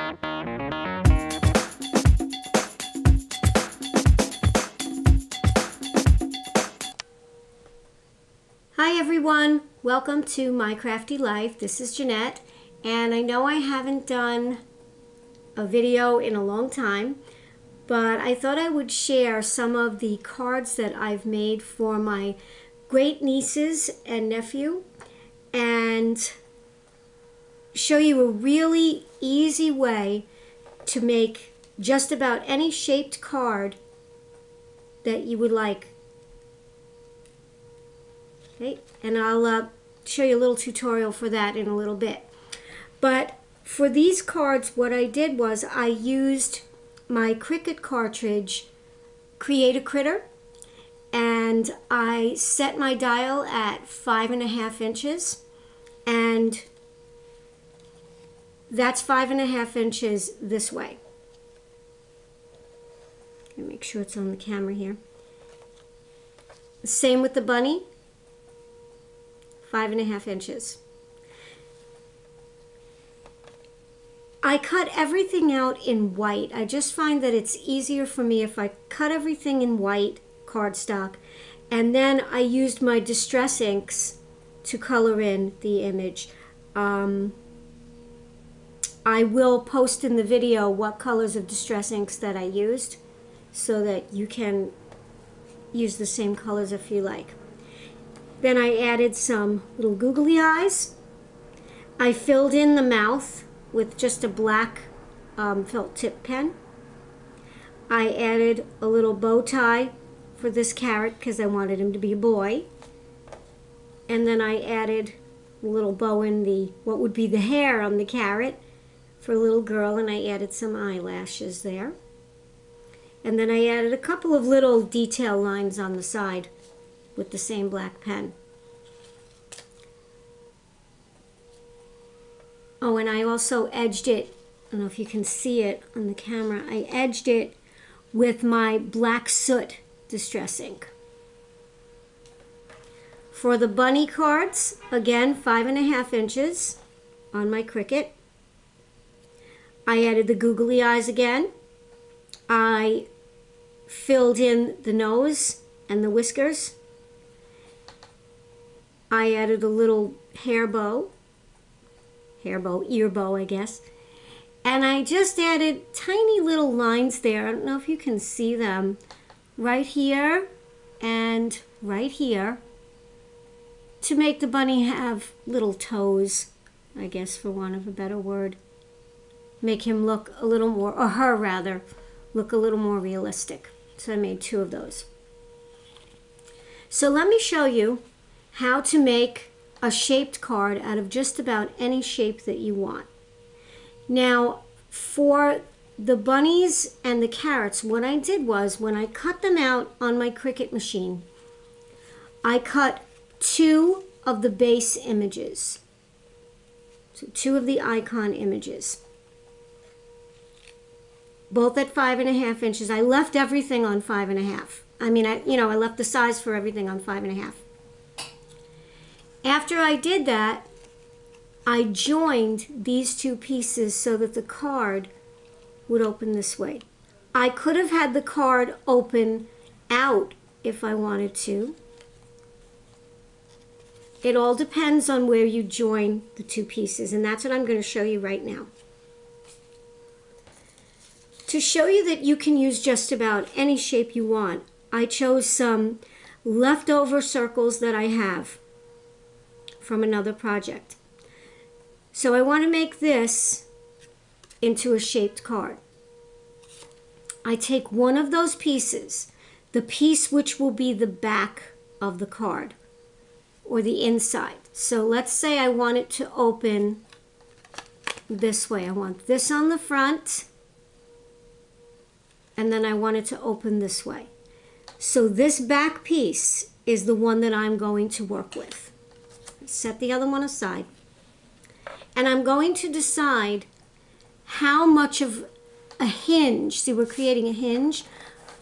Hi everyone, welcome to My Crafty Life. This is Jeanette, and I know I haven't done a video in a long time, but I thought I would share some of the cards that I've made for my great nieces and nephew and show you a really easy way to make just about any shaped card that you would like. Okay, and I'll show you a little tutorial for that in a little bit. But for these cards, what I did was I used my Cricut cartridge, Create a Critter, and I set my dial at 5.5 inches, and that's 5.5 inches this way. Let me make sure it's on the camera here. Same with the bunny. 5.5 inches. I cut everything out in white. I just find that it's easier for me if I cut everything in white cardstock, and then I used my distress inks to color in the image. I will post in the video what colors of distress inks that I used so that you can use the same colors if you like. Then I added some little googly eyes. I filled in the mouth with just a black felt tip pen. I added a little bow tie for this carrot because I wanted him to be a boy. And then I added a little bow in the, what would be the hair on the carrot for a little girl, and I added some eyelashes there. And then I added a couple of little detail lines on the side with the same black pen. Oh, and I also edged it, I don't know if you can see it on the camera, I edged it with my black Soot distress ink. For the bunny cards, again, 5.5 inches on my Cricut. I added the googly eyes again. I filled in the nose and the whiskers. I added a little ear bow, I guess. And I just added tiny little lines there. I don't know if you can see them. Right here and right here to make the bunny have little toes, I guess, for want of a better word. Make him look a little more, or her rather, look a little more realistic. So I made 2 of those. So let me show you how to make a shaped card out of just about any shape that you want. Now, for the bunnies and the carrots, what I did was when I cut them out on my Cricut machine, I cut 2 of the base images. So 2 of the icon images. Both at 5.5 inches. I left everything on 5.5. I mean, I left the size for everything on 5.5. After I did that, I joined these 2 pieces so that the card would open this way. I could have had the card open out if I wanted to. It all depends on where you join the 2 pieces, and that's what I'm going to show you right now. To show you that you can use just about any shape you want, I chose some leftover circles that I have from another project. So I want to make this into a shaped card. I take one of those pieces, the piece which will be the back of the card, or the inside. So let's say I want it to open this way. I want this on the front, and then I want it to open this way. So this back piece is the one that I'm going to work with. Set the other one aside. And I'm going to decide how much of a hinge, see we're creating a hinge,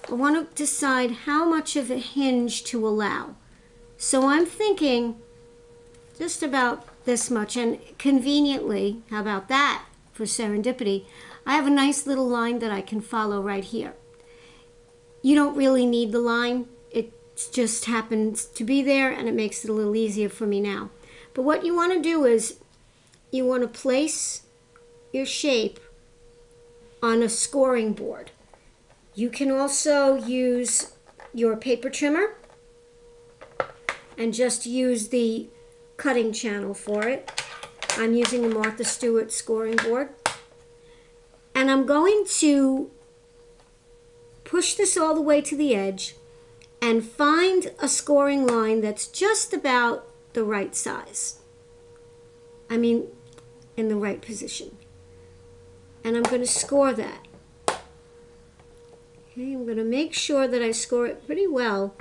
I want to decide how much of a hinge to allow. So I'm thinking just about this much, and conveniently, how about that? for serendipity, I have a nice little line that I can follow right here. You don't really need the line. It just happens to be there, and it makes it a little easier for me now. But what you want to do is you want to place your shape on a scoring board. You can also use your paper trimmer and just use the cutting channel for it. I'm using the Martha Stewart scoring board. And I'm going to push this all the way to the edge and find a scoring line that's just about the right size. I mean, in the right position. And I'm going to score that. Okay, I'm going to make sure that I score it pretty well.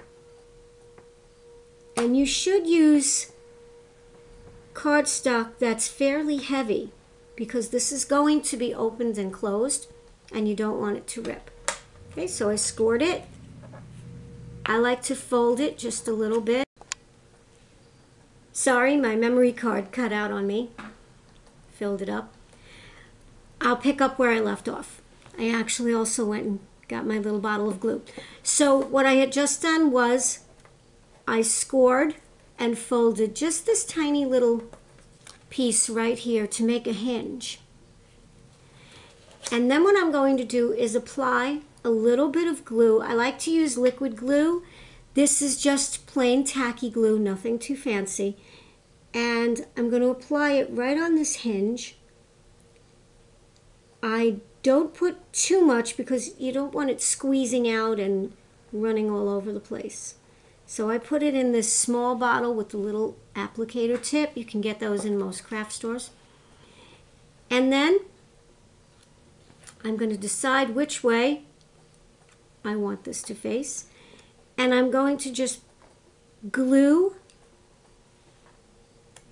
And you should use cardstock that's fairly heavy, because this is going to be opened and closed and you don't want it to rip. Okay, so I scored it. I like to fold it just a little bit. Sorry, my memory card cut out on me. Filled it up. I'll pick up where I left off. I actually also went and got my little bottle of glue. So what I had just done was I scored and folded just this tiny little piece right here to make a hinge. And then what I'm going to do is apply a little bit of glue. I like to use liquid glue. This is just plain tacky glue, nothing too fancy. And I'm going to apply it right on this hinge. I don't put too much because you don't want it squeezing out and running all over the place. So I put it in this small bottle with the little applicator tip. You can get those in most craft stores. And then I'm going to decide which way I want this to face. And I'm going to just glue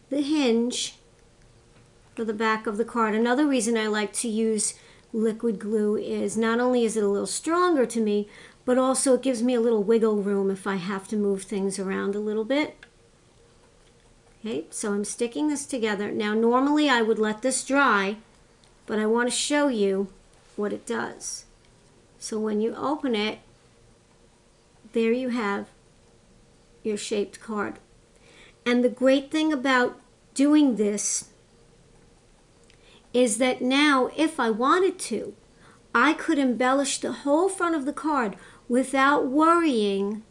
the hinge for the back of the card. Another reason I like to use liquid glue is not only is it a little stronger to me, but also it gives me a little wiggle room if I have to move things around a little bit. Okay, so I'm sticking this together. Now normally I would let this dry, but I want to show you what it does. So when you open it, there you have your shaped card. And the great thing about doing this is that now, if I wanted to, I could embellish the whole front of the card without worrying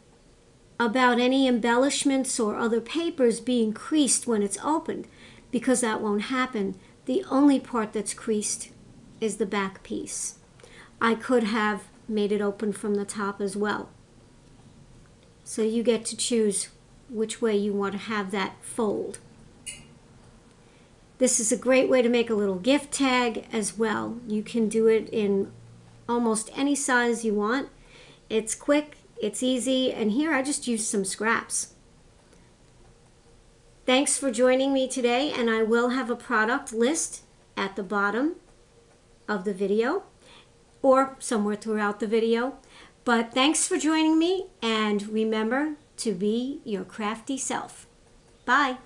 about any embellishments or other papers being creased when it's opened, because that won't happen. The only part that's creased is the back piece. I could have made it open from the top as well. So you get to choose which way you want to have that fold. This is a great way to make a little gift tag as well. You can do it in almost any size you want. It's quick, it's easy, and here I just used some scraps. Thanks for joining me today, and I will have a product list at the bottom of the video or somewhere throughout the video. But thanks for joining me, and remember to be your crafty self. Bye.